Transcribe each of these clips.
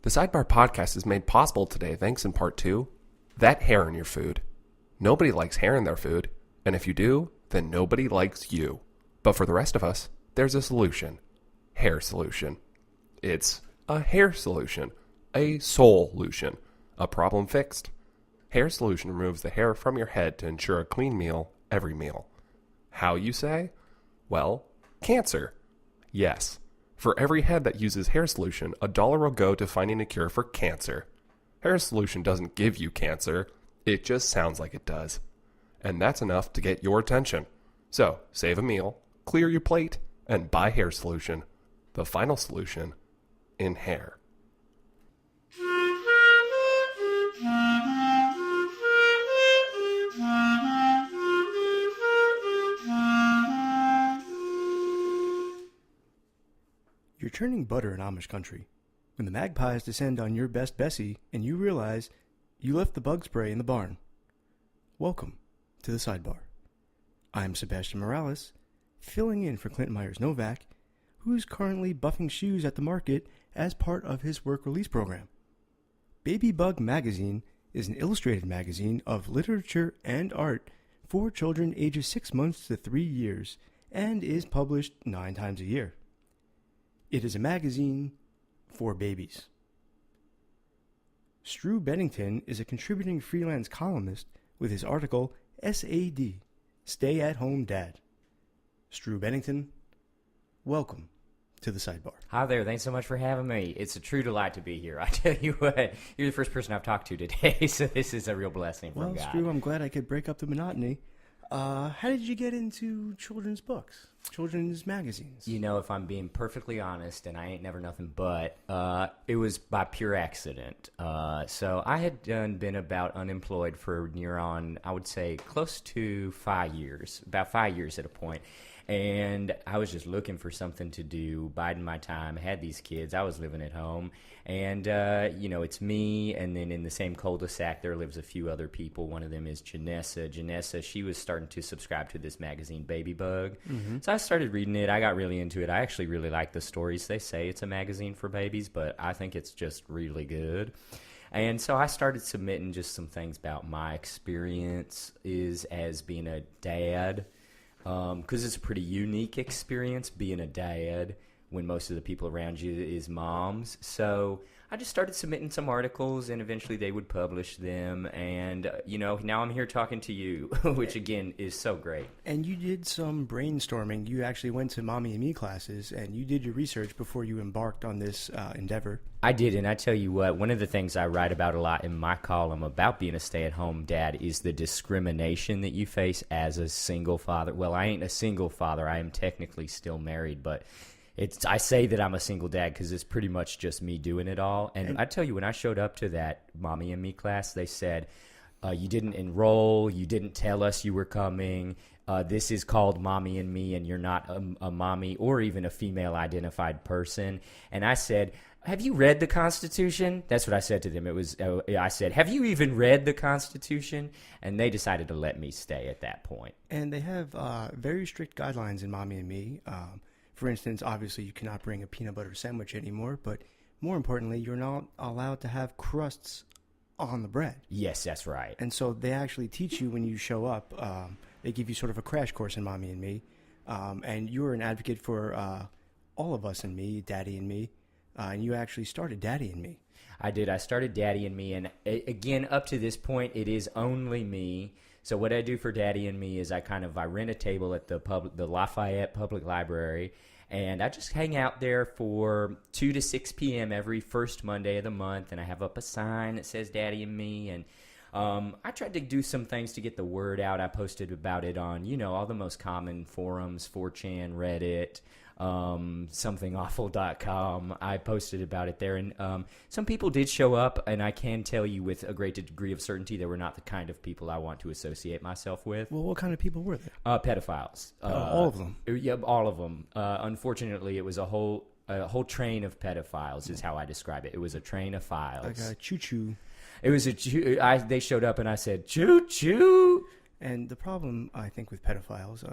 The Sidebar podcast is made possible today thanks in part to that hair in your food. Nobody likes hair in their food, and if you do, then nobody likes you. But for the rest of us, there's a solution. Hair solution. It's a hair solution. A solution. A problem fixed. Hair solution removes the hair from your head to ensure a clean meal every meal. How, you say? Well, cancer. Yes. For every head that uses hair solution, $1 will go to finding a cure for cancer. Hair solution doesn't give you cancer. It just sounds like it does. And that's enough to get your attention. So, save a meal, clear your plate, and buy hair solution. The final solution in hair. You're churning butter in Amish country when the magpies descend on your best Bessie and you realize you left the bug spray in the barn. Welcome to the Sidebar. I'm Sebastian Morales, filling in for Clint Myers-Novak, who's currently buffing shoes at the market as part of his work release program. Babybug magazine is an illustrated magazine of literature and art for children ages 6 months to 3 years and is published 9 times a year. It is a magazine for babies. Strew Bennington is a contributing freelance columnist with his article SAD, Stay at Home Dad. Strew Bennington, welcome to the Sidebar. Hi there, thanks so much for having me. It's a true delight to be here. I tell you what, you're the first person I've talked to today, so this is a real blessing from God. Well, Strew, I'm glad I could break up the monotony. How did you get into children's books, children's magazines? You know, if I'm being perfectly honest, and I ain't never nothing but, it was by pure accident. So I had been about unemployed for near on, I would say, close to 5 years, about 5 years at a point. And I was just looking for something to do, biding my time, had these kids. I was living at home. And, it's me, and then in the same cul-de-sac there lives a few other people. One of them is Janessa. Janessa, she was starting to subscribe to this magazine, Babybug. Mm-hmm. So I started reading it. I got really into it. I actually really like the stories. They say it's a magazine for babies, but I think it's just really good. And so I started submitting just some things about my experience as being a dad. Because it's a pretty unique experience being a dad when most of the people around you is moms. So I just started submitting some articles, and eventually they would publish them. And, now I'm here talking to you, which, again, is so great. And you did some brainstorming. You actually went to Mommy and Me classes, and you did your research before you embarked on this endeavor. I did, and I tell you what, one of the things I write about a lot in my column about being a stay-at-home dad is the discrimination that you face as a single father. Well, I ain't a single father. I am technically still married, but I say that I'm a single dad because it's pretty much just me doing it all. And I tell you, when I showed up to that Mommy and Me class, they said, you didn't enroll, you didn't tell us you were coming, this is called Mommy and Me, and you're not a mommy or even a female-identified person. And I said, have you read the Constitution? That's what I said to them. I said, have you even read the Constitution? And they decided to let me stay at that point. And they have very strict guidelines in Mommy and Me. For instance, obviously you cannot bring a peanut butter sandwich anymore, but more importantly, you're not allowed to have crusts on the bread. Yes, that's right. And so they actually teach you when you show up. They give you sort of a crash course in Mommy and Me. And you're an advocate for all of us and me, Daddy and Me. And you actually started Daddy and Me. I did. I started Daddy and Me. And again, up to this point, it is only me. So what I do for Daddy and Me is I rent a table at the Lafayette Public Library, and I just hang out there for 2 to 6 p.m. every first Monday of the month, and I have up a sign that says Daddy and Me, and I tried to do some things to get the word out. I posted about it on, all the most common forums, 4chan, Reddit, somethingawful.com. I posted about it there, and some people did show up, and I can tell you with a great degree of certainty they were not the kind of people I want to associate myself with. Well, what kind of people were there? Pedophiles. All of them? Yeah, all of them. Unfortunately, it was a whole train of pedophiles is how I describe it. It was a train of files. Like a choo-choo. It was they showed up, and I said, choo-choo. And the problem, I think, with pedophiles,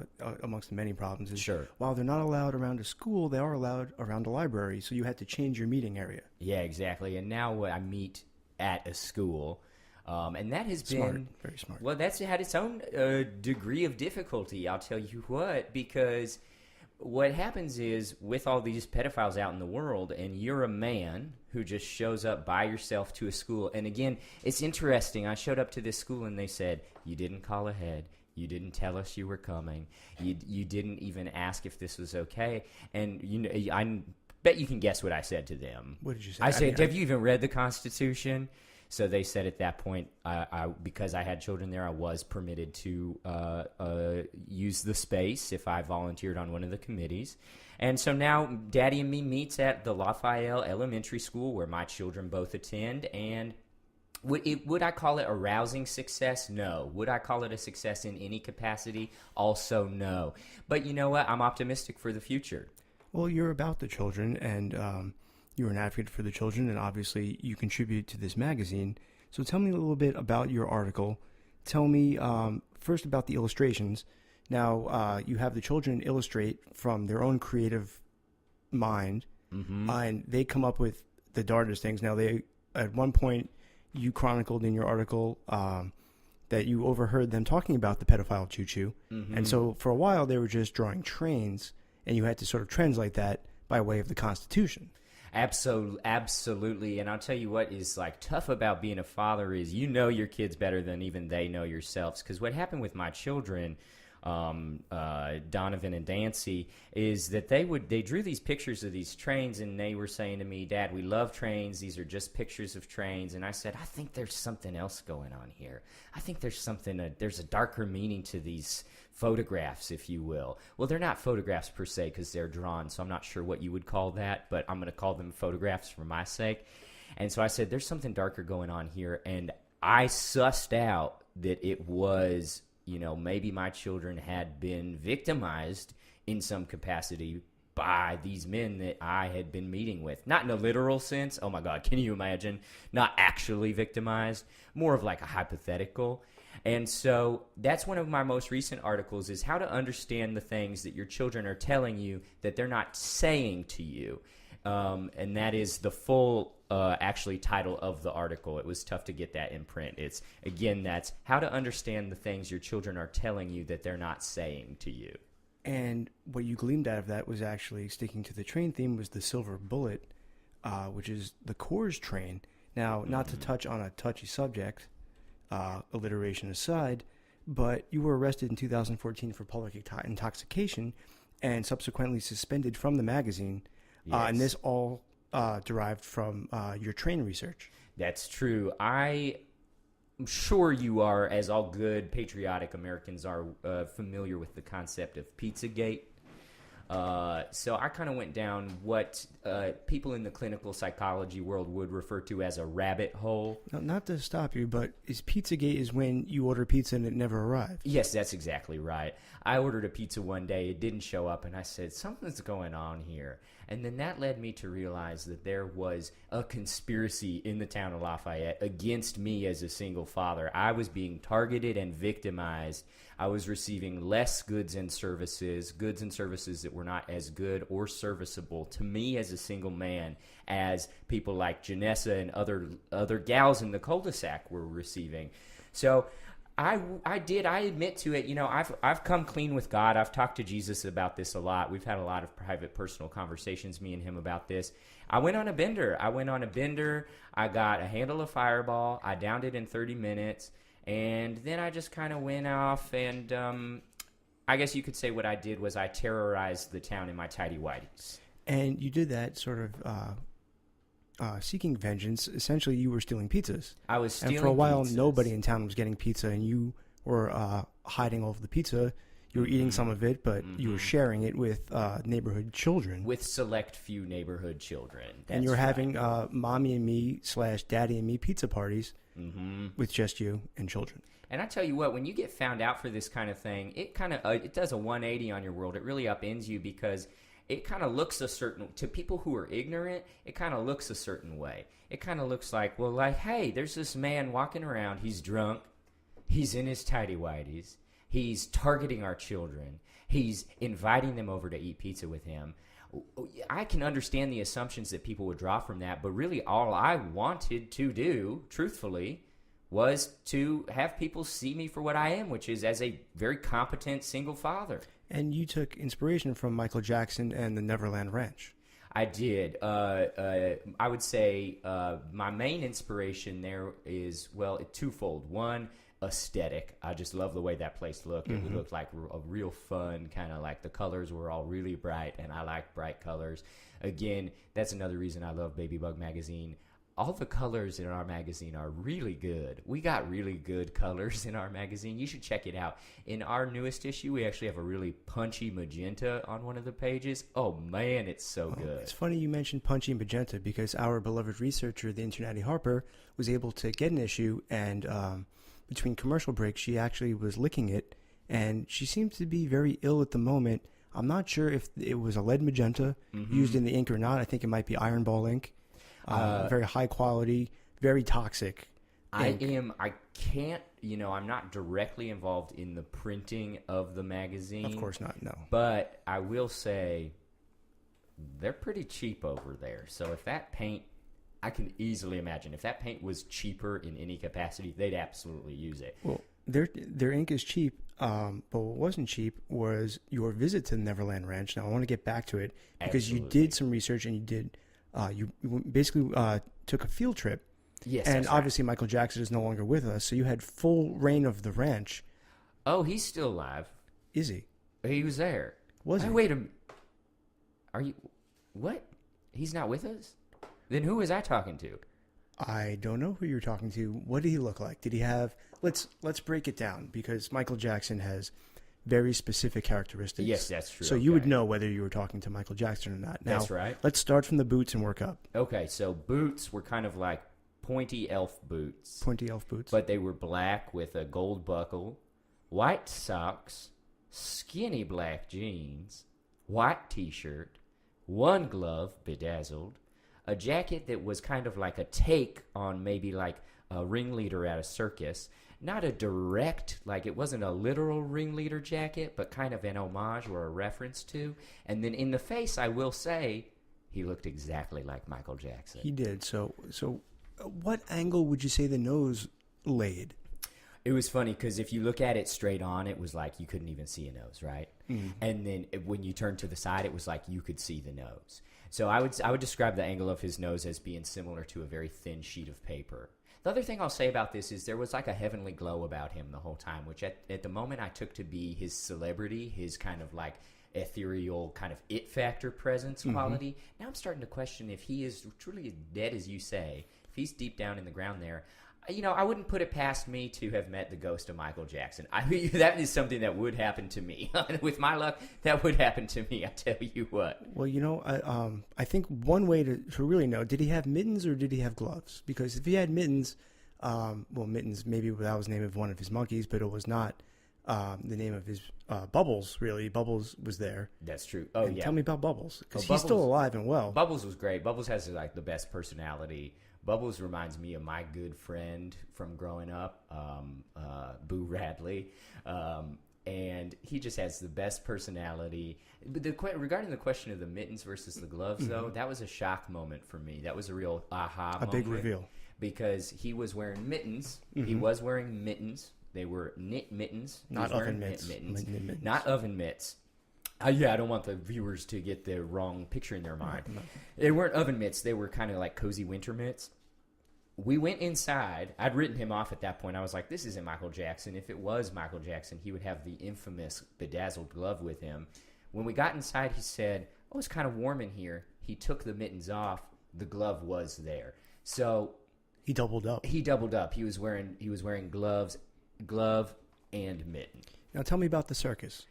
amongst the many problems, is Sure. while they're not allowed around a school, they are allowed around a library. So you had to change your meeting area. Yeah, exactly. And now I meet at a school, and that has Smart, been very smart. Well, that's had its own degree of difficulty. I'll tell you what, because what happens is with all these pedophiles out in the world, and you're a man who just shows up by yourself to a school. And again, it's interesting. I showed up to this school and they said, you didn't call ahead. You didn't tell us you were coming. You didn't even ask if this was okay. And I bet you can guess what I said to them. What did you say? I said, have you even read the Constitution? So they said at that point, because I had children there, I was permitted to use the space if I volunteered on one of the committees. And so now Daddy and me meets at the Lafayette Elementary School where my children both attend. And would I call it a rousing success? No. Would I call it a success in any capacity? Also no. But you know what? I'm optimistic for the future. Well, you're about the children, and you're an advocate for the children, and obviously you contribute to this magazine. So tell me a little bit about your article. Tell me first about the illustrations. Now, you have the children illustrate from their own creative mind, and they come up with the darndest things. Now, at one point, you chronicled in your article that you overheard them talking about the pedophile choo-choo, and so for a while they were just drawing trains, and you had to sort of translate that by way of the Constitution. Absolutely. And I'll tell you what is like tough about being a father is you know your kids better than even they know yourselves. Because what happened with my children, Donovan and Dancy, is that they drew these pictures of these trains, and they were saying to me, Dad, we love trains. These are just pictures of trains. And I said, I think there's something else going on here. I think there's a darker meaning to these photographs, if you will. Well, they're not photographs per se because they're drawn, so I'm not sure what you would call that, but I'm going to call them photographs for my sake. And so I said, there's something darker going on here, and I sussed out that it was, maybe my children had been victimized in some capacity by these men that I had been meeting with. Not in a literal sense. Oh my God, can you imagine? Not actually victimized, more of like a hypothetical. And so that's one of my most recent articles is how to understand the things that your children are telling you that they're not saying to you. And that is the full actually title of the article. It was tough to get that in print. That's how to understand the things your children are telling you that they're not saying to you. And what you gleaned out of that was actually sticking to the train theme was the silver bullet, which is the Coors train. Now, not to touch on a touchy subject, alliteration aside, but you were arrested in 2014 for public intoxication and subsequently suspended from the magazine. Yes. And this all derived from your train research. That's true. I'm sure you are, as all good patriotic Americans are, familiar with the concept of Pizzagate. So I kind of went down what people in the clinical psychology world would refer to as a rabbit hole. Now, not to stop you, but Pizzagate is when you order pizza and it never arrived. Yes, that's exactly right. I ordered a pizza one day. It didn't show up, and I said, something's going on here. And then that led me to realize that there was a conspiracy in the town of Lafayette against me as a single father. I was being targeted and victimized. I was receiving less goods and services that were not as good or serviceable to me as a single man as people like Janessa and other gals in the cul-de-sac were receiving. So I admit to it. I've come clean with God. I've talked to Jesus about this a lot. We've had a lot of private, personal conversations, me and him, about this. I went on a bender. I got a handle of Fireball. I downed it in 30 minutes. And then I just kind of went off, and I guess you could say what I did was I terrorized the town in my tidy whities. And you did that sort of seeking vengeance. Essentially, you were stealing pizzas. I was stealing pizzas. And for a while, nobody in town was getting pizza, and you were hiding all of the pizza. You were eating some of it, but you were sharing it with neighborhood children. With select few neighborhood children. And you were having mommy and me / daddy and me pizza parties with just you and children. And I tell you what, when you get found out for this kind of thing, it kind of it does a 180 on your world. It really upends you because it kind of looks a certain, to people who are ignorant, it kind of looks a certain way. It kind of looks like, well, like, hey, there's this man walking around. He's drunk. He's in his tighty-whities. He's targeting our children. He's inviting them over to eat pizza with him. I can understand the assumptions that people would draw from that, but really all I wanted to do, truthfully, was to have people see me for what I am, which is as a very competent single father. And you took inspiration from Michael Jackson and the Neverland Ranch. I did. I would say my main inspiration there is, well, twofold. One, aesthetic. I just love the way that place looked. It looked like a real fun kind of, like the colors were all really bright, and I like bright colors. Again, that's another reason I love Babybug magazine. All the colors in our magazine are really good. We got really good colors in our magazine. You should check it out. In our newest issue, we actually have a really punchy magenta on one of the pages. Oh, man, it's so good. It's funny you mentioned punchy magenta because our beloved researcher, the Internati Harper, was able to get an issue, and between commercial breaks, she actually was licking it, and she seemed to be very ill at the moment. I'm not sure if it was a lead magenta used in the ink or not. I think it might be Iron Ball ink. Very high quality, very toxic ink. I can't, I'm not directly involved in the printing of the magazine. Of course not, no. But I will say they're pretty cheap over there. So if that paint, I can easily imagine, if that paint was cheaper in any capacity, they'd absolutely use it. Well, their ink is cheap, but what wasn't cheap was your visit to the Neverland Ranch. Now, I want to get back to it because you did some research and you did... you basically took a field trip. Yes, and obviously Michael Jackson is no longer with us, so you had full reign of the ranch. Oh, he's still alive. Is he? He was there. Was he? Wait a minute. Are you... What? He's not with us? Then who was I talking to? I don't know who you're talking to. What did he look like? Did he have... Let's break it down, because Michael Jackson has very specific characteristics. Yes, that's true. So you would know whether you were talking to Michael Jackson or not. Now, that's right. Let's start from the boots and work up. Okay, so boots were kind of like pointy elf boots. Pointy elf boots. But they were black with a gold buckle, white socks, skinny black jeans, white t-shirt, one glove bedazzled, a jacket that was kind of like a take on maybe like a ringleader at a circus. Not a direct, like it wasn't a literal ringleader jacket, but kind of an homage or a reference to. And then in the face, I will say, he looked exactly like Michael Jackson. He did. So what angle would you say the nose laid? It was funny because if you look at it straight on, it was like you couldn't even see a nose, right? And then when you turned to the side, it was like you could see the nose. So I would describe the angle of his nose as being similar to a very thin sheet of paper. The other thing I'll say about this is there was like a heavenly glow about him the whole time, which at the moment I took to be his celebrity, his kind of like ethereal kind of it factor presence quality. Now I'm starting to question if he is truly as dead as you say, if he's deep down in the ground there. I wouldn't put it past me to have met the ghost of Michael Jackson. That is something that would happen to me. With my luck, that would happen to me, I tell you what. Well, I think one way to really know, did he have mittens or did he have gloves? Because if he had mittens, mittens, maybe that was the name of one of his monkeys, but it was not the name of his Bubbles, really. Bubbles was there. That's true. Oh, yeah. Tell me about Bubbles, because he's still alive and well. Bubbles was great. Bubbles has like the best personality. Bubbles reminds me of my good friend from growing up, Boo Radley, and he just has the best personality. But regarding the question of the mittens versus the gloves, though, that was a shock moment for me. That was a real aha moment. A big reveal. Because he was wearing mittens. He was wearing mittens. They were knit mittens. Not oven mitts. Mittens. Not oven mitts. I don't want the viewers to get the wrong picture in their mind. No. They weren't oven mitts. They were kind of like cozy winter mitts. We went inside. I'd written him off at that point. I was like, this isn't Michael Jackson. If it was Michael Jackson, he would have the infamous bedazzled glove with him. When we got inside, he said, oh, it's kind of warm in here. He took the mittens off. The glove was there. So he doubled up. He was wearing glove and mitten. Now tell me about the circus.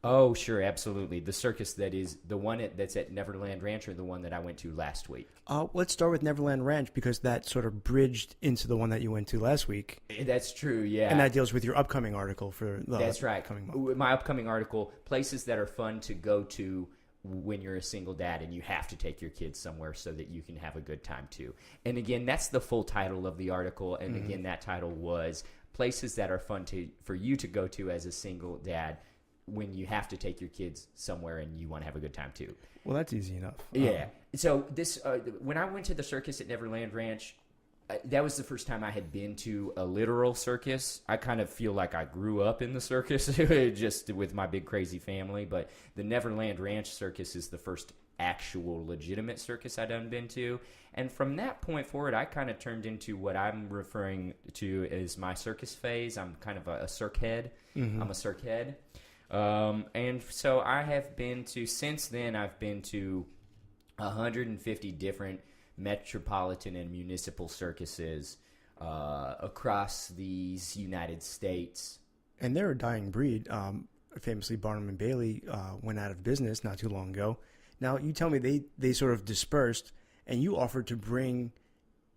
Oh, sure, absolutely. The circus that is the one that's at Neverland Ranch, or the one that I went to last week? Let's start with Neverland Ranch, because that sort of bridged into the one that you went to last week. That's true, yeah. And that deals with your upcoming article for the That's right. upcoming month. My upcoming article, places that are fun to go to when you're a single dad and you have to take your kids somewhere so that you can have a good time too. And again, that's the full title of the article. And again, that title was places that are fun for you to go to as a single dad when you have to take your kids somewhere and you want to have a good time too. Well, that's easy enough. Yeah. So this when I went to the circus at Neverland Ranch, that was the first time I had been to a literal circus. I kind of feel like I grew up in the circus just with my big crazy family, but the Neverland Ranch circus is the first actual legitimate circus I'd done been to. And from that point forward, I kind of turned into what I'm referring to as my circus phase. I'm kind of a circ head. Mm-hmm. I'm a circ head. And so I have been to, since then, I've been to 150 different metropolitan and municipal circuses across these United States. And they're a dying breed. Famously, Barnum and Bailey went out of business not too long ago. Now, you tell me they sort of dispersed, and you offered to bring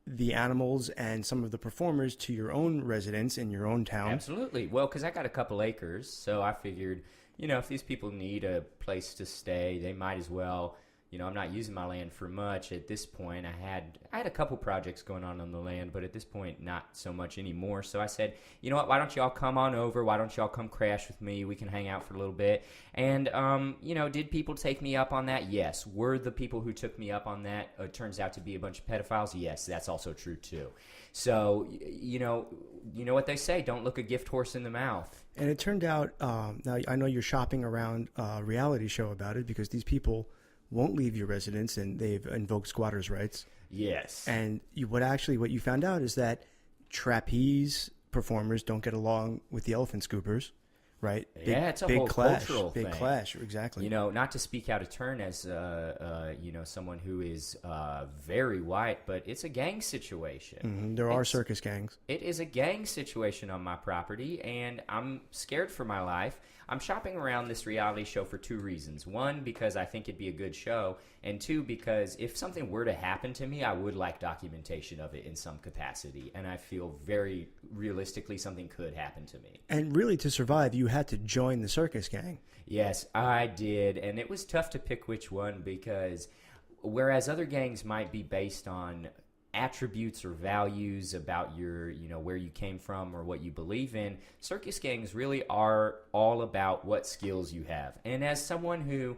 the animals and some of the performers to your own residence in your own town. Absolutely. Well, because I got a couple acres, so I figured, if these people need a place to stay, they might as well. I'm not using my land for much at this point. I had a couple projects going on the land, but at this point, not so much anymore. So I said, you know what, why don't y'all come on over? Why don't y'all come crash with me? We can hang out for a little bit. And, did people take me up on that? Yes. Were the people who took me up on that, turns out to be a bunch of pedophiles? Yes, that's also true too. So, you know what they say, don't look a gift horse in the mouth. And it turned out, now I know you're shopping around a reality show about it because these people won't leave your residence, and they've invoked squatters' rights. Yes. And what you found out is that trapeze performers don't get along with the elephant scoopers, right? It's a whole cultural thing. Big clash, exactly. Not to speak out of turn as, someone who is very white, but it's a gang situation. Mm-hmm. There are circus gangs. It is a gang situation on my property, and I'm scared for my life. I'm shopping around this reality show for two reasons. One, because I think it'd be a good show, and two, because if something were to happen to me, I would like documentation of it in some capacity, and I feel very realistically something could happen to me. And really, to survive, you had to join the circus gang. Yes, I did, and it was tough to pick which one because whereas other gangs might be based on attributes or values about your, where you came from or what you believe in, circus gangs really are all about what skills you have. And as someone who,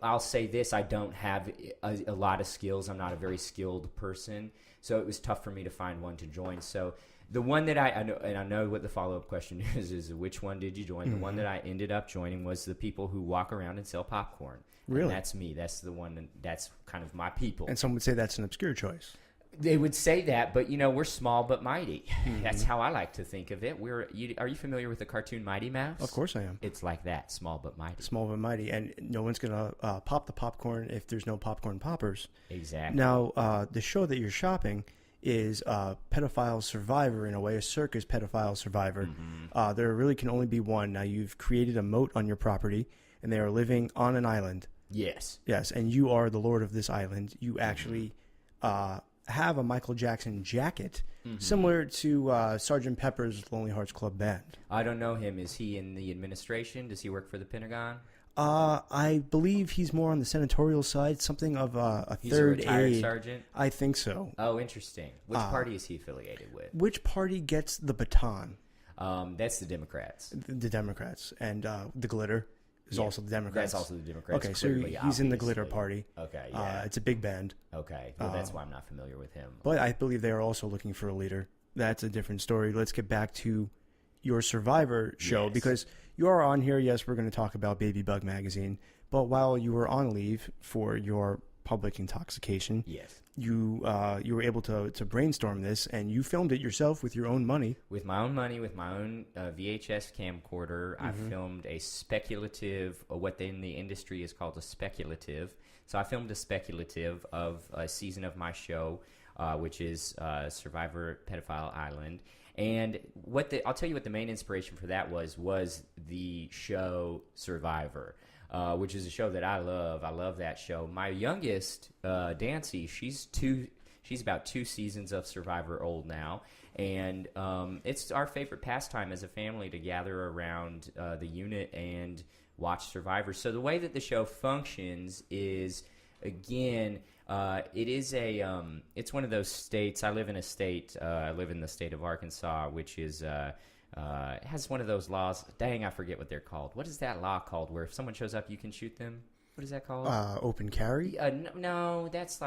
I'll say this, I don't have a lot of skills. I'm not a very skilled person. So it was tough for me to find one to join. So the one that I know, and I know what the follow-up question is which one did you join? Mm-hmm. The one that I ended up joining was the people who walk around and sell popcorn. Really? And that's me. That's the one, that's kind of my people. And some would say that's an obscure choice. They would say that, but we're small but mighty. Mm-hmm. That's how I like to think of it. Are you familiar with the cartoon Mighty Mouse? Of course I am. It's like that, small but mighty. Small but mighty, and no one's gonna pop the popcorn if there's no popcorn poppers. Exactly. Now, the show that you're shopping is Pedophile Survivor, in a way, a circus Pedophile Survivor. Mm-hmm. There really can only be one. Now, you've created a moat on your property, and they are living on an island. Yes. Yes, and you are the lord of this island. You actually have a Michael Jackson jacket, similar to Sgt. Pepper's Lonely Hearts Club Band. I don't know him. Is he in the administration? Does he work for the Pentagon? I believe he's more on the senatorial side, something of a He's third a retired aide. sergeant? I think so. Oh, interesting. Which party is he affiliated with? Which party gets the baton? That's the Democrats. The Democrats. And the glitter is also the Democrats. That's also the Democrats. Okay, so he's in the glitter party. Okay, yeah. It's a big band. Okay, well, that's why I'm not familiar with him. But I believe they are also looking for a leader. That's a different story. Let's get back to your Survivor show, because you are on here. Yes, we're going to talk about Babybug magazine. But while you were on leave for your public intoxication, yes, you were able to brainstorm this, and you filmed it yourself with your own money. With my own money, with my own VHS camcorder, I filmed a speculative, what in the industry is called a speculative. So I filmed a speculative of a season of my show, which is Survivor Pedophile Island. And I'll tell you what the main inspiration for that was the show Survivor, which is a show that I love. I love that show. My youngest, Dancy, she's about 2 seasons of Survivor old now, and it's our favorite pastime as a family to gather around the unit and watch Survivor. So the way that the show functions is, again, It is it's one of those states. I live in the state of Arkansas, which is, has one of those laws. Dang, I forget what they're called. What is that law called where if someone shows up, you can shoot them? What is that called? Open carry? No, that's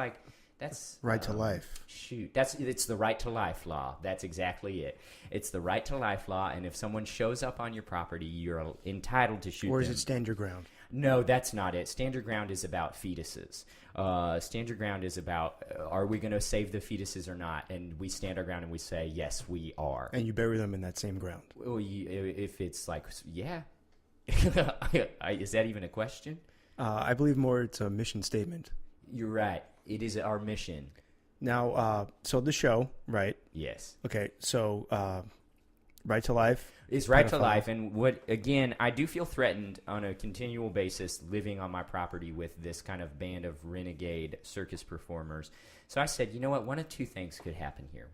Right to life. Shoot, it's the right to life law. That's exactly it. It's the right to life law, and if someone shows up on your property, you're entitled to shoot them. Or is it stand your ground? No, that's not it. Stand your ground is about fetuses. Stand your ground is about are we going to save the fetuses or not? And we stand our ground and we say, yes, we are. And you bury them in that same ground. Well, if it's like, yeah. Is that even a question? I believe more it's a mission statement. You're right. It is our mission. Now, so the show, right? Yes. Okay, so Right to Life. It's Right to Life. And I do feel threatened on a continual basis living on my property with this kind of band of renegade circus performers. So I said, you know what? One of two things could happen here.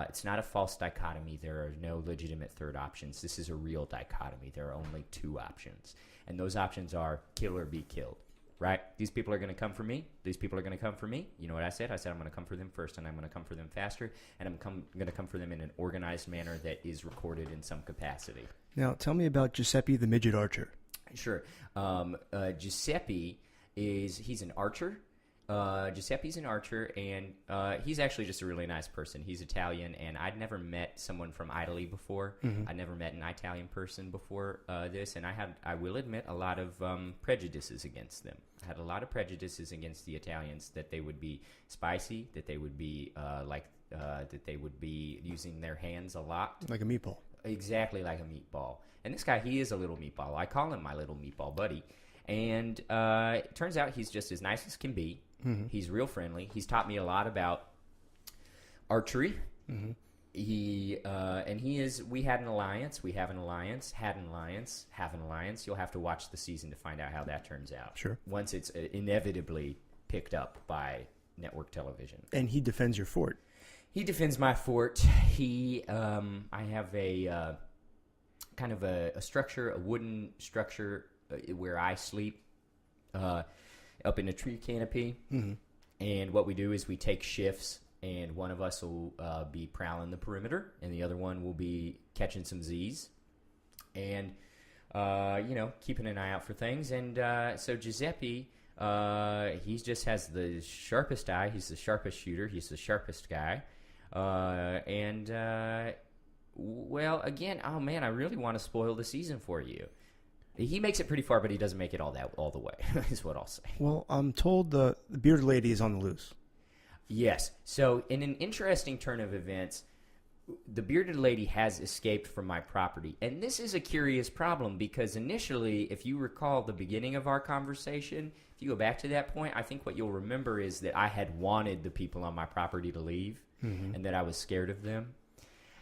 It's not a false dichotomy. There are no legitimate third options. This is a real dichotomy. There are only two options. And those options are kill or be killed. Right? These people are going to come for me. These people are going to come for me. You know what I said? I said I'm going to come for them first, and I'm going to come for them faster, and I'm going to come for them in an organized manner that is recorded in some capacity. Now, tell me about Giuseppe the Midget Archer. Sure. Giuseppe he's an archer. Giuseppe's an archer, and he's actually just a really nice person. He's Italian, and I'd never met someone from Italy before. Mm-hmm. I'd never met an Italian person before this, and I will admit, a lot of prejudices against them. I had a lot of prejudices against the Italians, that they would be spicy, that they would be that they would be using their hands a lot. Like a meatball. Exactly like a meatball. And this guy, he is a little meatball. I call him my little meatball buddy. And it turns out he's just as nice as can be. Mm-hmm. He's real friendly. He's taught me a lot about archery. Mm-hmm. We had an alliance. We have an alliance. Have an alliance. You'll have to watch the season to find out how that turns out. Sure. Once it's inevitably picked up by network television. And he defends your fort. He defends my fort. I have a kind of a structure, a wooden structure where I sleep up in a tree canopy. Mm-hmm. And what we do is we take shifts, and one of us will be prowling the perimeter, and the other one will be catching some Z's and, keeping an eye out for things. And so Giuseppe, he just has the sharpest eye. He's the sharpest shooter. He's the sharpest guy. Well, again, oh man, I really want to spoil the season for you. He makes it pretty far, but he doesn't make it all the way, is what I'll say. Well, I'm told the bearded lady is on the loose. Yes. So in an interesting turn of events, the bearded lady has escaped from my property. And this is a curious problem because initially, if you recall the beginning of our conversation, if you go back to that point, I think what you'll remember is that I had wanted the people on my property to leave, mm-hmm. and that I was scared of them.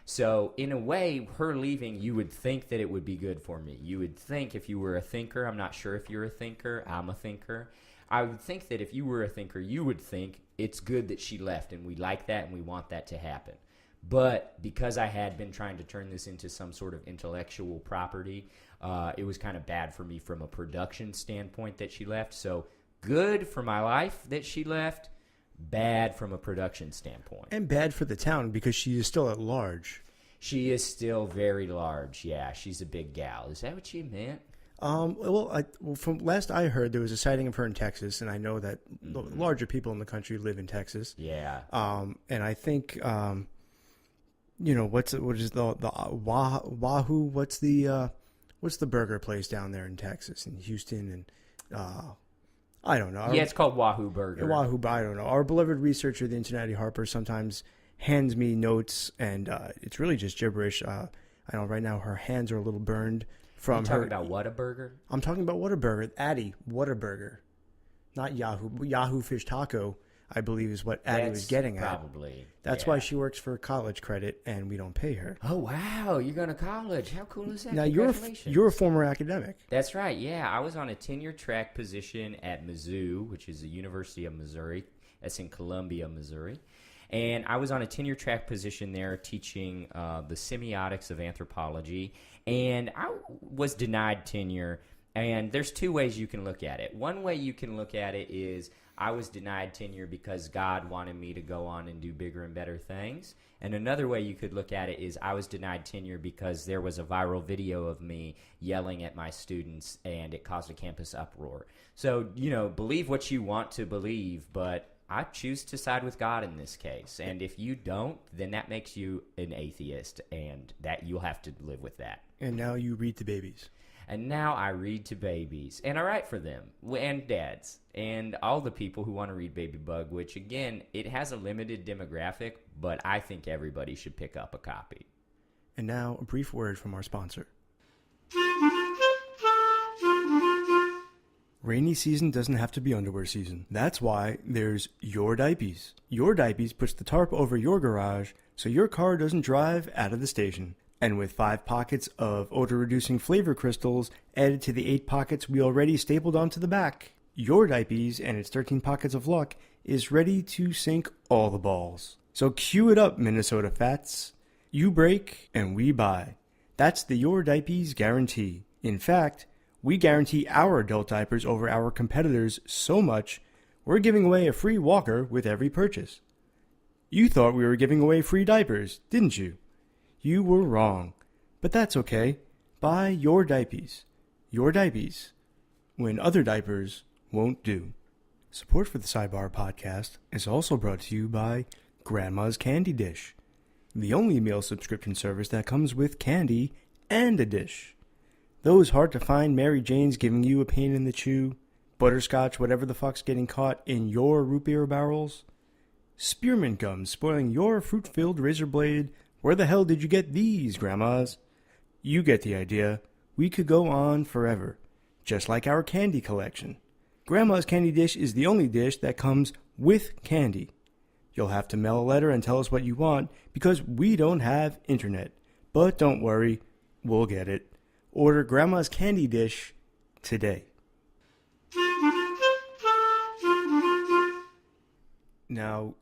So, in a way, her leaving, you would think that it would be good for me. You would think if you were a thinker, I'm not sure if you're a thinker, I'm a thinker. I would think that if you were a thinker, you would think it's good that she left, and we like that, and we want that to happen. But because I had been trying to turn this into some sort of intellectual property, it was kind of bad for me from a production standpoint that she left. So, good for my life that she left. Bad from a production standpoint. And bad for the town because she is still at large. She is still very large, yeah. She's a big gal. Is that what you meant? From last I heard, there was a sighting of her in Texas, and I know that mm-hmm. larger people in the country live in Texas. Yeah. And I think, what is the Wahoo? What's the burger place down there in Texas, in Houston, and I don't know. Yeah, it's called Wahoo Burger. Wahoo, I don't know. Our beloved researcher, the Cincinnati Harper, sometimes hands me notes, and it's really just gibberish. I know right now her hands are a little burned from her. Talking about Whataburger? I'm talking about Whataburger. Addie, Whataburger. Not Yahoo. Yahoo Fish Taco, I believe, is what Addie was getting at. Probably. That's why she works for college credit, and we don't pay her. Oh, wow. You're going to college. How cool is that? Now, you're a former academic. That's right. Yeah. I was on a tenure track position at Mizzou, which is the University of Missouri. That's in Columbia, Missouri. And I was on a tenure track position there teaching the semiotics of anthropology. And I was denied tenure And there's two ways you can look at it. One way you can look at it is I was denied tenure because God wanted me to go on and do bigger and better things. And another way you could look at it is I was denied tenure because there was a viral video of me yelling at my students and it caused a campus uproar. So, believe what you want to believe, but I choose to side with God in this case. And if you don't, then that makes you an atheist, and that you'll have to live with that. And now you read to babies. And now I read to babies, and I write for them, and dads, and all the people who want to read Babybug, which, again, it has a limited demographic, but I think everybody should pick up a copy. And now, a brief word from our sponsor. Rainy season doesn't have to be underwear season. That's why there's Your Diapies. Your Diapies puts the tarp over your garage so your car doesn't drive out of the station. And with 5 pockets of odor-reducing flavor crystals added to the 8 pockets we already stapled onto the back, Your Diapies and its 13 pockets of luck is ready to sink all the balls. So cue it up, Minnesota Fats. You break and we buy. That's the Your Diapies guarantee. In fact, we guarantee our adult diapers over our competitors so much, we're giving away a free walker with every purchase. You thought we were giving away free diapers, didn't you? You were wrong, but that's okay. Buy Your Diapies. Your Diapies. When other diapers won't do. Support for the Sidebar podcast is also brought to you by Grandma's Candy Dish, the only meal subscription service that comes with candy and a dish. Those hard-to-find Mary Janes giving you a pain in the chew, butterscotch whatever the fuck's getting caught in your root beer barrels, spearmint gum spoiling your fruit-filled razor blade. Where the hell did you get these, grandmas? You get the idea. We could go on forever, just like our candy collection. Grandma's Candy Dish is the only dish that comes with candy. You'll have to mail a letter and tell us what you want because we don't have internet. But don't worry, we'll get it. Order Grandma's Candy Dish today. Now,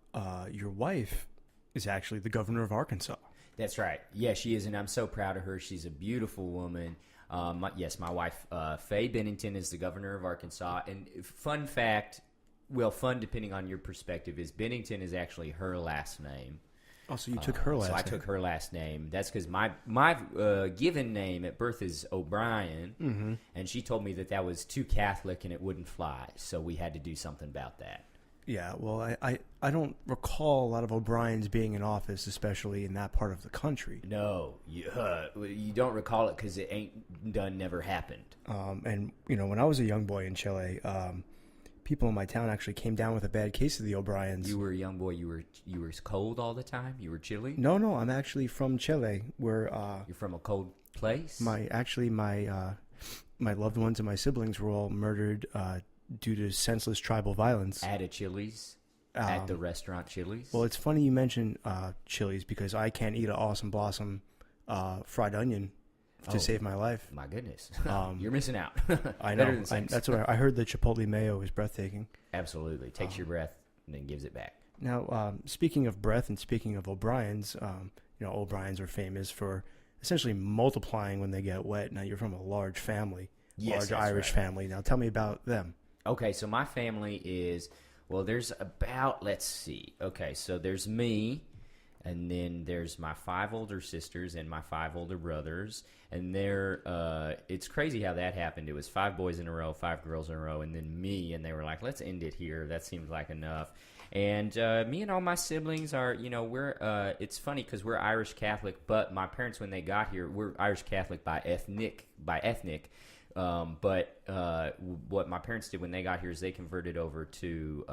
your wife is actually the governor of Arkansas. That's right. Yeah, she is, and I'm so proud of her. She's a beautiful woman. My wife, Faye Bennington, is the governor of Arkansas. And fun fact, fun depending on your perspective, is Bennington is actually her last name. Oh, so you took her last name. So I took her last name. That's because my given name at birth is O'Brien, and she told me that was too Catholic and it wouldn't fly. So we had to do something about that. Yeah, well, I don't recall a lot of O'Briens being in office, especially in that part of the country. No, you don't recall it because it ain't done, never happened. And, when I was a young boy in Chile, people in my town actually came down with a bad case of the O'Briens. You were a young boy. You were cold all the time? You were chilly? No, I'm actually from Chile, where... You're from a cold place? My loved ones and my siblings were all murdered due to senseless tribal violence. At a Chili's? At the restaurant Chili's? Well, it's funny you mention Chili's because I can't eat an Awesome Blossom fried onion to save my life. My goodness. You're missing out. I know. That's what I heard. The Chipotle mayo is breathtaking. Absolutely. Takes your breath and then gives it back. Now, speaking of breath and speaking of O'Briens, O'Briens are famous for essentially multiplying when they get wet. Now, you're from a large family, large Irish family. Now, tell me about them. Okay, so my family is, there's about, let's see. Okay, so there's me, and then there's my 5 older sisters and my 5 older brothers. And it's crazy how that happened. It was 5 boys in a row, 5 girls in a row, and then me. And they were like, let's end it here. That seems like enough. And me and all my siblings are, it's funny because we're Irish Catholic, but my parents, when they got here, we're Irish Catholic by ethnic. But what my parents did when they got here is they converted over to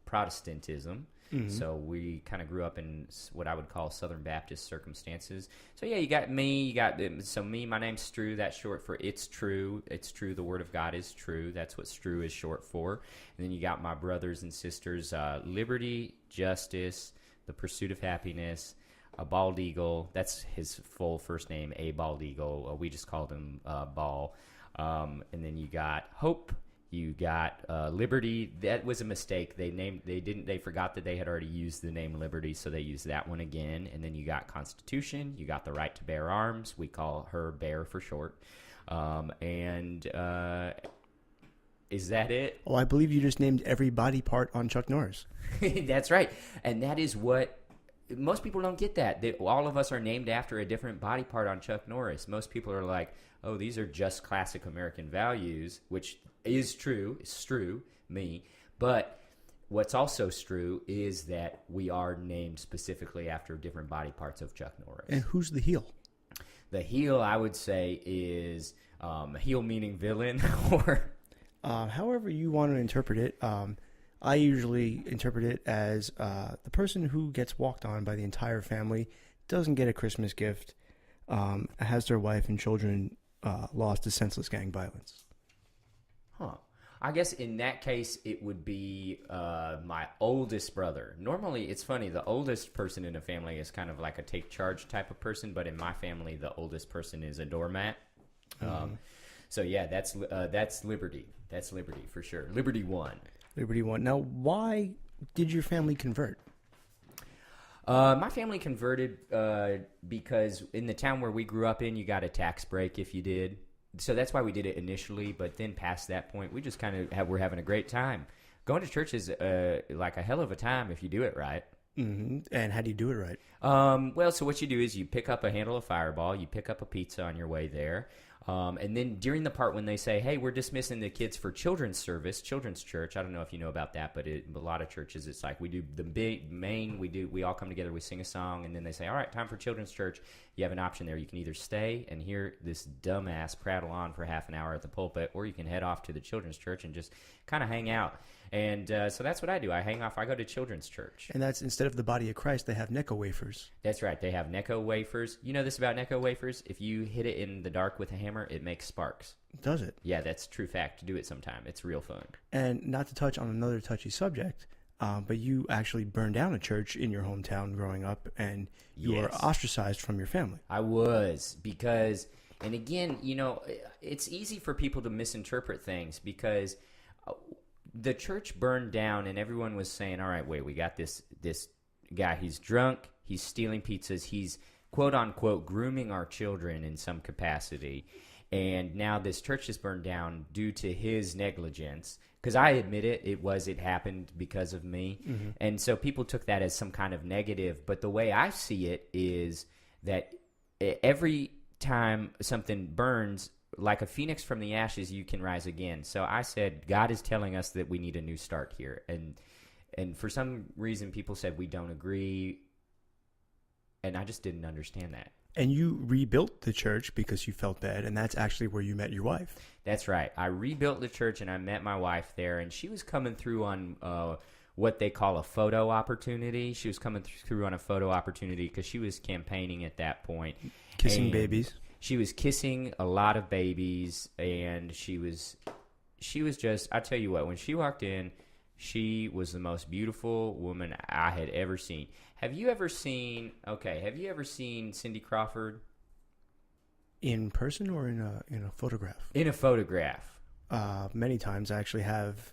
Protestantism. Mm-hmm. So we kind of grew up in what I would call Southern Baptist circumstances. So yeah, you got me. My name's Strew. That's short for It's True. It's true. The Word of God is true. That's what Strew is short for. And then you got my brothers and sisters: Liberty, Justice, The Pursuit of Happiness, a Bald Eagle. That's his full first name, a Bald Eagle. We just called him Ball. And then you got Hope. You got Liberty. That was a mistake. They forgot that they had already used the name Liberty, so they used that one again. And then you got Constitution. You got the right to bear arms. We call her Bear for short. Is that it? Oh, I believe you just named every body part on Chuck Norris. That's right. And that is what most people don't get that. All of us are named after a different body part on Chuck Norris. Most people are like, oh, these are just classic American values, which is true. It's true, me. But what's also true is that we are named specifically after different body parts of Chuck Norris. And who's the heel? The heel, I would say, is heel meaning villain, or however you want to interpret it. I usually interpret it as the person who gets walked on by the entire family, doesn't get a Christmas gift, has their wife and children lost to senseless gang violence. Huh. I guess in that case, it would be my oldest brother. Normally, it's funny, the oldest person in a family is kind of like a take charge type of person, but in my family, the oldest person is a doormat. So yeah, that's Liberty. That's Liberty for sure. Liberty won. Liberty won. Now, why did your family convert? My family converted because in the town where we grew up in, you got a tax break if you did. So that's why we did it initially. But then past that point, we just kind of we're having a great time. Going to church is like a hell of a time if you do it right. Mm-hmm. And how do you do it right? Well, so what you do is you pick up a handle of Fireball, you pick up a pizza on your way there. And then during the part when they say, hey, we're dismissing the kids for children's service, children's church, I don't know if you know about that, but a lot of churches, it's like we do the we all come together, we sing a song, and then they say, all right, time for children's church. You have an option there. You can either stay and hear this dumbass prattle on for half an hour at the pulpit, or you can head off to the children's church and just kind of hang out. And so that's what I do. I hang off. I go to children's church. And that's instead of the body of Christ, they have Necco wafers. That's right. They have Necco wafers. You know this about Necco wafers? If you hit it in the dark with a hammer, it makes sparks. Does it? Yeah, that's true fact. Do it sometime. It's real fun. And not to touch on another touchy subject, but you actually burned down a church in your hometown growing up, and you were ostracized from your family. I was, because, and again, you know, it's easy for people to misinterpret things because the church burned down and everyone was saying, all right, wait, we got this guy, he's drunk, he's stealing pizzas, he's quote unquote grooming our children in some capacity. And now this church is burned down due to his negligence. Because I admit it happened because of me. Mm-hmm. And so people took that as some kind of negative. But the way I see it is that every time something burns, like a phoenix from the ashes, you can rise again. So I said, God is telling us that we need a new start here. And for some reason, people said we don't agree. And I just didn't understand that. And you rebuilt the church because you felt bad, and that's actually where you met your wife. That's right. I rebuilt the church, and I met my wife there, and she was coming through on what they call a photo opportunity. She was coming through on a photo opportunity because she was campaigning at that point. Kissing babies. She was kissing a lot of babies, and she was just, I tell you what, when she walked in, she was the most beautiful woman I had ever seen. Have you ever seen Cindy Crawford? In person or in a photograph? In a photograph. Many times I actually have.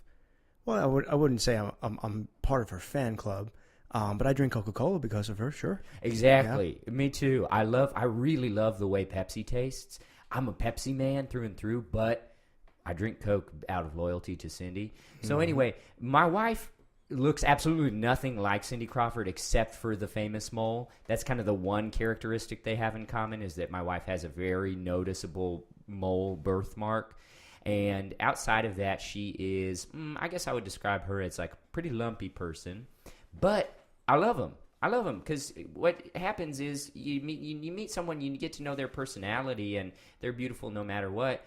Well, I wouldn't say I'm part of her fan club, but I drink Coca-Cola because of her. Sure. Exactly. Yeah. Me too. I really love the way Pepsi tastes. I'm a Pepsi man through and through, but I drink Coke out of loyalty to Cindy. So anyway, my wife looks absolutely nothing like Cindy Crawford except for the famous mole. That's kind of the one characteristic they have in common, is that my wife has a very noticeable mole birthmark. And outside of that, she is, I guess I would describe her as like a pretty lumpy person. But I love them. I love them because what happens is you meet someone, you get to know their personality, and they're beautiful no matter what.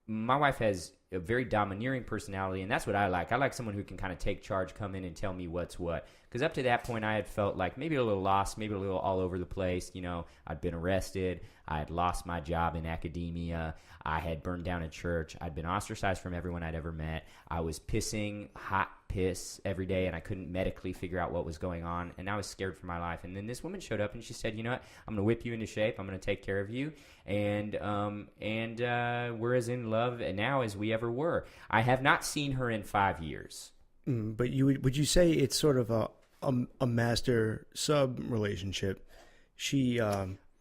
My wife has a very domineering personality, and that's what I like. I like someone who can kind of take charge, come in and tell me what's what. Because up to that point, I had felt like maybe a little lost, maybe a little all over the place. You know, I'd been arrested. I had lost my job in academia. I had burned down a church. I'd been ostracized from everyone I'd ever met. I was pissing hot piss every day, and I couldn't medically figure out what was going on, and I was scared for my life. And then this woman showed up, and she said, you know what, I'm going to whip you into shape. I'm going to take care of you, and we're as in love now as we ever were. I have not seen her in 5 years. But would you say it's sort of a master sub relationship? She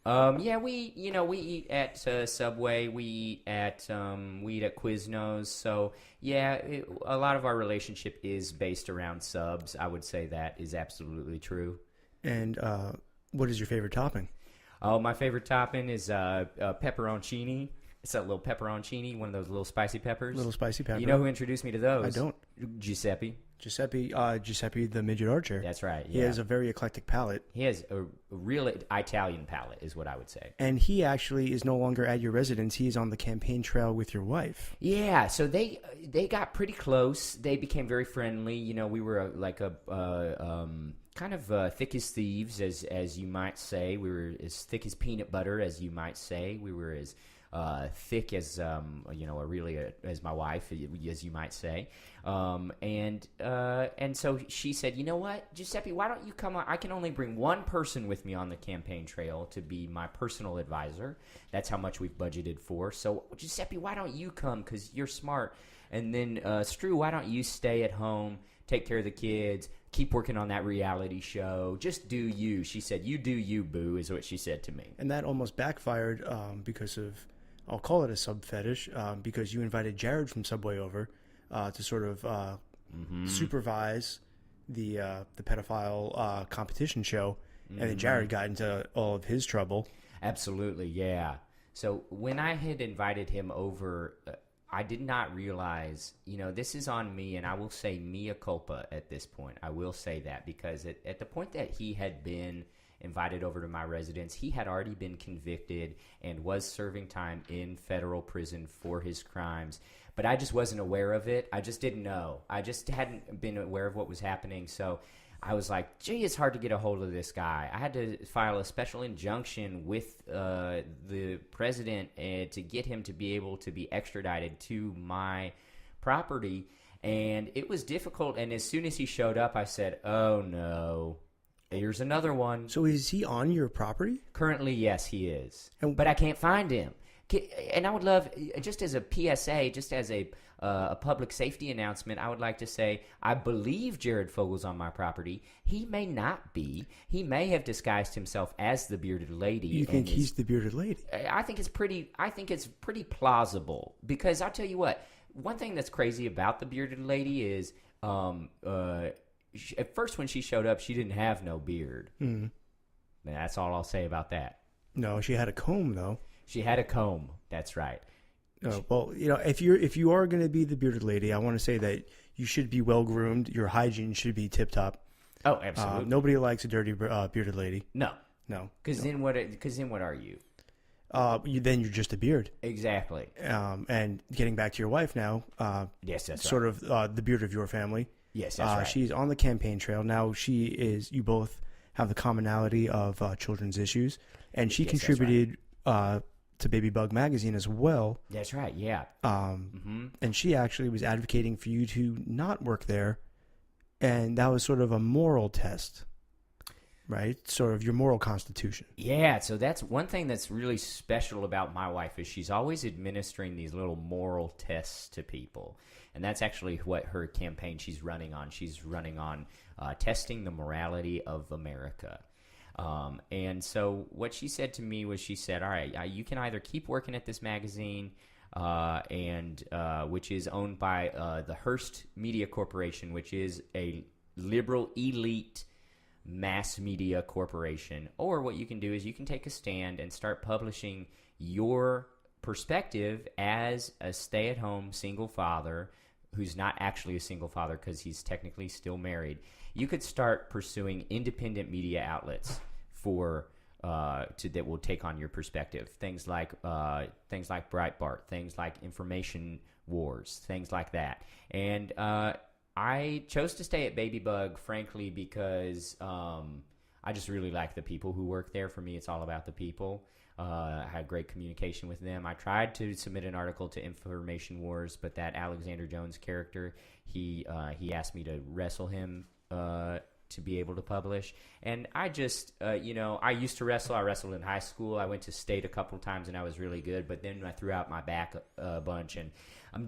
Yeah, we eat at Subway, we eat at Quiznos. So yeah, a lot of our relationship is based around subs. I would say that is absolutely true. And what is your favorite topping? Oh, my favorite topping is pepperoncini. It's that little pepperoncini, one of those little spicy peppers. Little spicy pepper. You know who introduced me to those? I don't. Giuseppe. Giuseppe, the midget archer. That's right. Yeah. He has a very eclectic palate. He has a real Italian palate, is what I would say. And he actually is no longer at your residence. He is on the campaign trail with your wife. Yeah, so they got pretty close. They became very friendly. You know, we were kind of thick as thieves, as you might say. We were as thick as peanut butter, as you might say. We were as thick as as my wife, as you might say. And so she said, you know what, Giuseppe, why don't you come on? I can only bring one person with me on the campaign trail to be my personal advisor. That's how much we've budgeted for. So Giuseppe, why don't you come? Because you're smart. And then Strew, why don't you stay at home, take care of the kids, keep working on that reality show. Just do you. She said, you do you, boo, is what she said to me. And that almost backfired because of, I'll call it a sub fetish, because you invited Jared from Subway over to sort of supervise the pedophile competition show. And then Jared got into all of his trouble. Absolutely, yeah. So when I had invited him over, I did not realize, this is on me, and I will say mea culpa at this point. I will say that because at the point that he had been invited over to my residence, he had already been convicted and was serving time in federal prison for his crimes. But I just wasn't aware of it. I just didn't know. I just hadn't been aware of what was happening. So I was like, gee, it's hard to get a hold of this guy. I had to file a special injunction with the president to get him to be able to be extradited to my property. And it was difficult. And as soon as he showed up, I said, oh, no. Here's another one. So is he on your property? Currently, yes, he is. But I can't find him. And I would love, just as a PSA, just as a public safety announcement, I would like to say, I believe Jared Fogel's on my property. He may not be. He may have disguised himself as the bearded lady. You think he's the bearded lady? I think it's pretty plausible. Because I'll tell you what, one thing that's crazy about the bearded lady is, at first when she showed up, she didn't have no beard. Mm. That's all I'll say about that. No, she had a comb, though. She had a comb. That's right. Well, if you are going to be the bearded lady, I want to say that you should be well groomed. Your hygiene should be tip top. Oh, absolutely. Nobody likes a dirty bearded lady. No. Because then what are you? Then you're just a beard. Exactly. And getting back to your wife now. Yes, that's sort right. of the beard of your family. Yes, that's right. She's on the campaign trail now. You both have the commonality of children's issues, and she contributed to Babybug magazine as well. That's right. Yeah. And she actually was advocating for you to not work there, and that was sort of a moral test, right? Sort of your moral constitution. Yeah. So that's one thing that's really special about my wife is she's always administering these little moral tests to people. And that's actually what her campaign she's running on. She's running on testing the morality of America. And so what she said to me was she said, all right, you can either keep working at this magazine, which is owned by the Hearst Media Corporation, which is a liberal elite mass media corporation. Or what you can do is you can take a stand and start publishing your perspective as a stay-at-home single father who's not actually a single father because he's technically still married. You could start pursuing independent media outlets that will take on your perspective. Things like Breitbart, things like Information Wars, things like that. And I chose to stay at Babybug, frankly, because I just really like the people who work there. For me, it's all about the people. I had great communication with them. I tried to submit an article to Information Wars, but that Alexander Jones character, he asked me to wrestle him to be able to publish. And I just, I used to wrestle. I wrestled in high school. I went to state a couple of times, and I was really good. But then I threw out my back a bunch, and I'm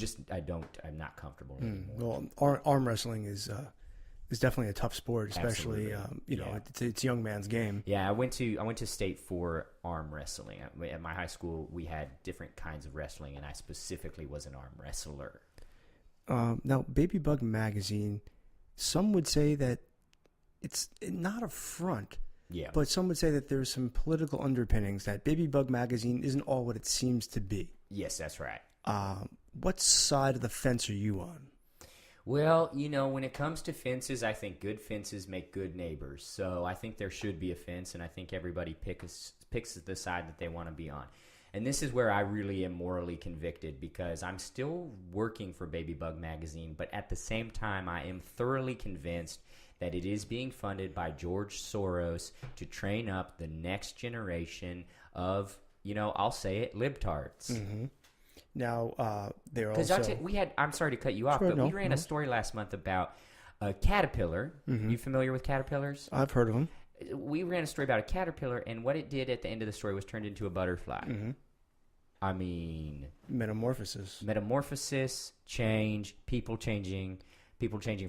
not comfortable anymore. Well, arm wrestling is It's definitely a tough sport, especially it's a young man's game. Yeah, I went to state for arm wrestling. At my high school, we had different kinds of wrestling, and I specifically was an arm wrestler. Now, Babybug magazine, some would say that it's not a front. Yeah. But some would say that there's some political underpinnings, that Babybug magazine isn't all what it seems to be. Yes, that's right. What side of the fence are you on? Well, when it comes to fences, I think good fences make good neighbors. So I think there should be a fence, and I think everybody picks the side that they want to be on. And this is where I really am morally convicted, because I'm still working for Babybug magazine, but at the same time, I am thoroughly convinced that it is being funded by George Soros to train up the next generation of, I'll say it, libtards. Mm-hmm. Now, they're because also... I'm sorry to cut you off, but we ran a story last month about a caterpillar. Mm-hmm. You familiar with caterpillars? I've heard of them. We ran a story about a caterpillar, and what it did at the end of the story was turned into a butterfly. Mm-hmm. I mean... Metamorphosis, change, people changing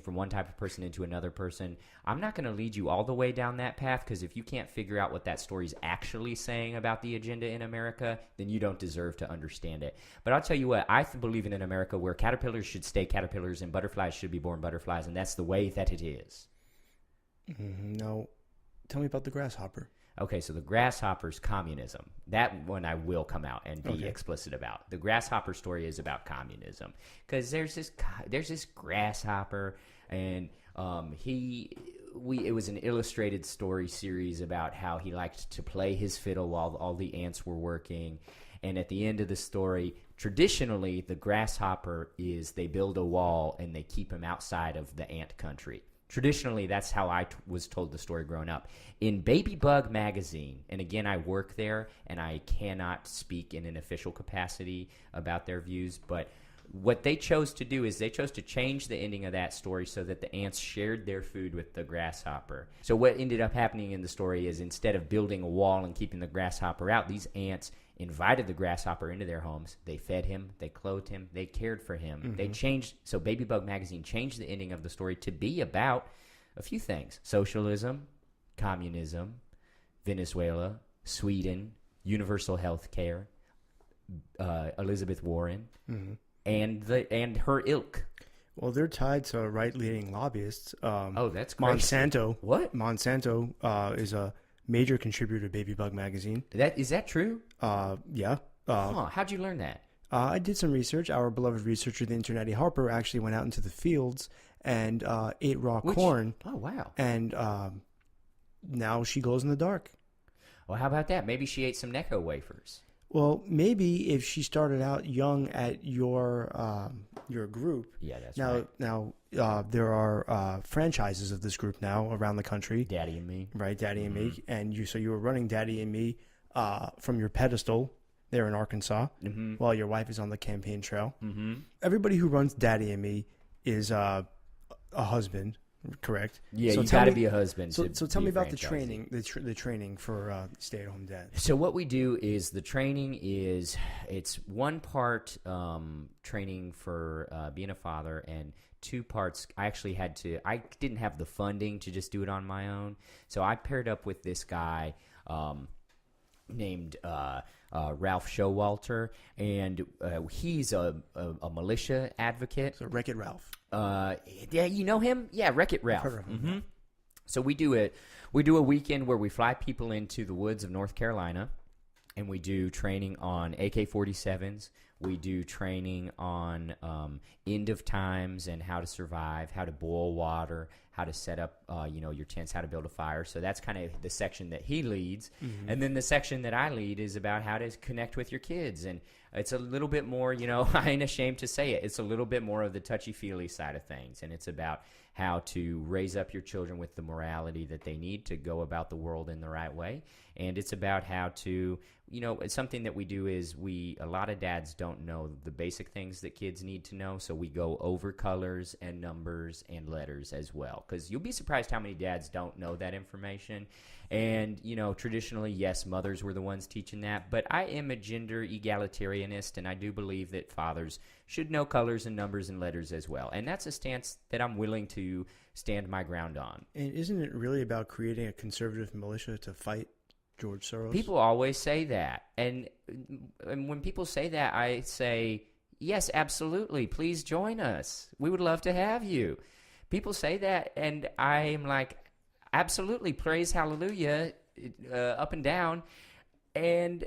from one type of person into another person. I'm not going to lead you all the way down that path, because if you can't figure out what that story is actually saying about the agenda in America, then you don't deserve to understand it. But I'll tell you what, I believe in an America where caterpillars should stay caterpillars and butterflies should be born butterflies, and that's the way that it is. Mm-hmm. Now, tell me about the grasshopper. Okay, so the grasshopper's communism. That one I will come out and be explicit about. The grasshopper story is about communism, because there's this grasshopper, and it was an illustrated story series about how he liked to play his fiddle while all the ants were working. And at the end of the story, traditionally the grasshopper they build a wall and they keep him outside of the ant country. Traditionally, that's how I was told the story growing up. In Babybug magazine, and again, I work there, and I cannot speak in an official capacity about their views, but what they chose to do is they chose to change the ending of that story so that the ants shared their food with the grasshopper. So what ended up happening in the story is, instead of building a wall and keeping the grasshopper out, these ants invited the grasshopper into their homes. They fed him, they clothed him, they cared for him. Mm-hmm. They changed. So Babybug magazine changed the ending of the story to be about a few things: socialism, communism, Venezuela, Sweden, universal health care, Elizabeth Warren, mm-hmm. and her ilk. Well, they're tied to right-leaning lobbyists. That's great. Monsanto. What? Monsanto is a major contributor to Babybug magazine. Is that true? Yeah. How'd you learn that? I did some research. Our beloved researcher, the Internet Harper, actually went out into the fields and ate raw corn. Oh, wow. And now she glows in the dark. Well, how about that? Maybe she ate some Necco wafers. Well, maybe if she started out young at your group. Yeah, that's right. Now, there are franchises of this group now around the country. Daddy and Me. Right, Daddy and Me. And you were running Daddy and Me from your pedestal there in Arkansas, mm-hmm. while your wife is on the campaign trail. Mm-hmm. Everybody who runs Daddy and Me is a husband, correct? Yeah, so you got to be a husband. So tell me about the training, the training for stay-at-home dad. So what we do is it's one part training for being a father, and two parts. I didn't have the funding to just do it on my own, so I paired up with this guy named Ralph Showalter, and he's a militia advocate. So Wreck-It Ralph. Yeah, you know him? Yeah, Wreck-It Ralph. I've heard of him. Mm-hmm. So we do a weekend where we fly people into the woods of North Carolina, and we do training on AK-47s. We do training on end of times and how to survive, how to boil water, how to set up your tents, how to build a fire. So that's kind of the section that he leads. Mm-hmm. And then the section that I lead is about how to connect with your kids. And it's a little bit more, I ain't ashamed to say it, it's a little bit more of the touchy-feely side of things. And it's about how to raise up your children with the morality that they need to go about the world in the right way. And it's about how to, it's something that we do is a lot of dads don't know the basic things that kids need to know. So we go over colors and numbers and letters as well. because you'll be surprised how many dads don't know that information. And, traditionally, yes, mothers were the ones teaching that, but I am a gender egalitarianist, and I do believe that fathers should know colors and numbers and letters as well. And that's a stance that I'm willing to stand my ground on. And isn't it really about creating a conservative militia to fight George Soros? People always say that. And when people say that, I say, yes, absolutely. Please join us. We would love to have you. People say that, and I'm like, absolutely, praise hallelujah, up and down. And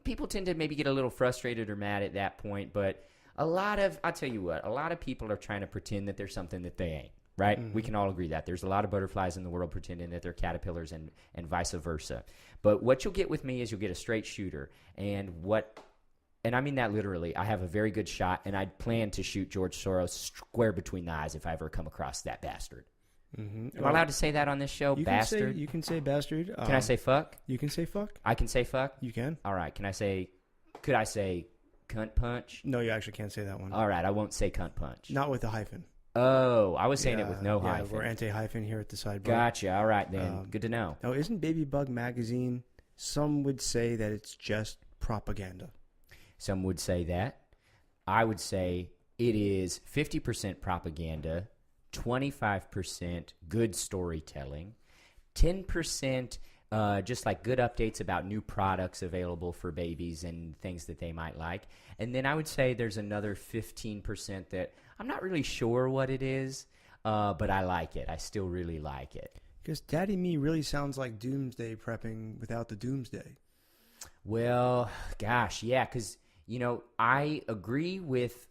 people tend to maybe get a little frustrated or mad at that point. But I'll tell you what, a lot of people are trying to pretend that there's something that they ain't. Right? Mm-hmm. We can all agree that. There's a lot of butterflies in the world pretending that they're caterpillars and vice versa. But what you'll get with me is you'll get a straight shooter. And I mean that literally. I have a very good shot, and I plan to shoot George Soros square between the eyes if I ever come across that bastard. Mm-hmm. Am I allowed to say that on this show? Bastard? You can say bastard. Can I say fuck? You can say fuck. I can say fuck? You can. All right. Could I say cunt punch? No, you actually can't say that one. All right. I won't say cunt punch. Not with a hyphen. Oh, I was saying it with no hyphen. We're anti-hyphen here at the Sidebar. Gotcha. All right, then. Good to know. Now, isn't Babybug magazine, some would say that it's just propaganda. Some would say that. I would say it is 50% propaganda, 25% good storytelling, 10% just like good updates about new products available for babies and things that they might like. And then I would say there's another 15% that I'm not really sure what it is, but I like it. I still really like it. Because Daddy Me really sounds like doomsday prepping without the doomsday. Well, gosh, yeah, because, I agree with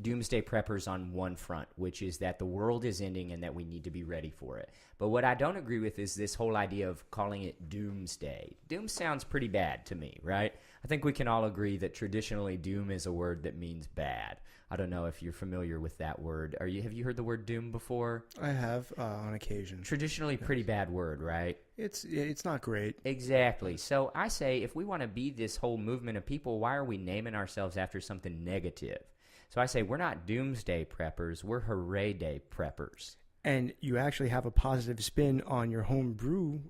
doomsday preppers on one front, which is that the world is ending and that we need to be ready for it. But what I don't agree with is this whole idea of calling it doomsday. Doom sounds pretty bad to me, right? I think we can all agree that traditionally doom is a word that means bad. I don't know if you're familiar with that word. Have you heard the word doom before? I have on occasion. Traditionally pretty bad word, right? It's not great. Exactly. So I say if we want to be this whole movement of people, why are we naming ourselves after something negative? So I say we're not doomsday preppers, we're hooray day preppers. And you actually have a positive spin on your home brew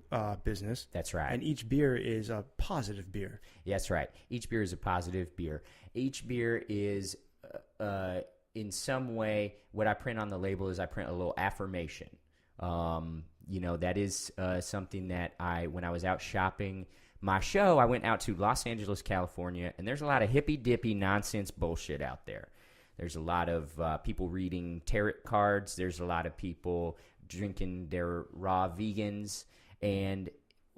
business. That's right. And each beer is a positive beer. Yeah, that's right. Each beer is a positive beer. Each beer is, in some way, what I print on the label is I print a little affirmation. That is something that when I was out shopping my show, I went out to Los Angeles, California, and there's a lot of hippy-dippy nonsense bullshit out there. There's a lot of people reading tarot cards. There's a lot of people drinking their raw vegans, and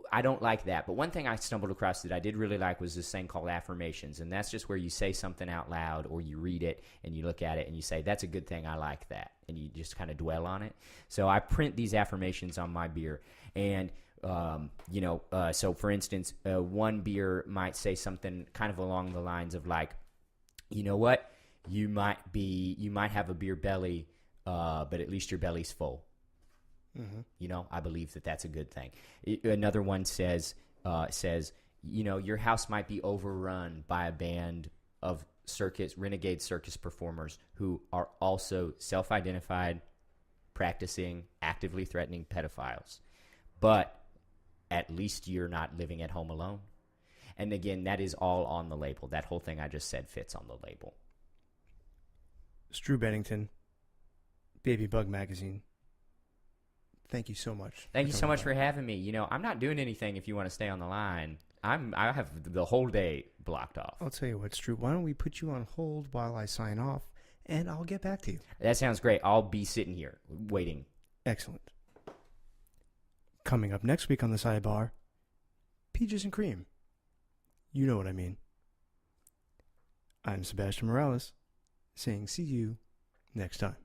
I don't like that. But one thing I stumbled across that I did really like was this thing called affirmations, and that's just where you say something out loud or you read it and you look at it and you say, that's a good thing, I like that, and you just kind of dwell on it. So I print these affirmations on my beer, and so for instance, one beer might say something kind of along the lines of like, you know what? You might have a beer belly, but at least your belly's full. Mm-hmm. I believe that that's a good thing. Another one says, your house might be overrun by a band of renegade circus performers who are also self-identified, practicing, actively threatening pedophiles. But at least you're not living at home alone. And again, that is all on the label. That whole thing I just said fits on the label. Strew Bennington, Babybug magazine. Thank you so much. Thank you so much for having me. I'm not doing anything if you want to stay on the line. I have the whole day blocked off. I'll tell you what, Strew. Why don't we put you on hold while I sign off, and I'll get back to you. That sounds great. I'll be sitting here waiting. Excellent. Coming up next week on the Sidebar, Peaches and Cream. You know what I mean. I'm Sebastian Morales, saying see you next time.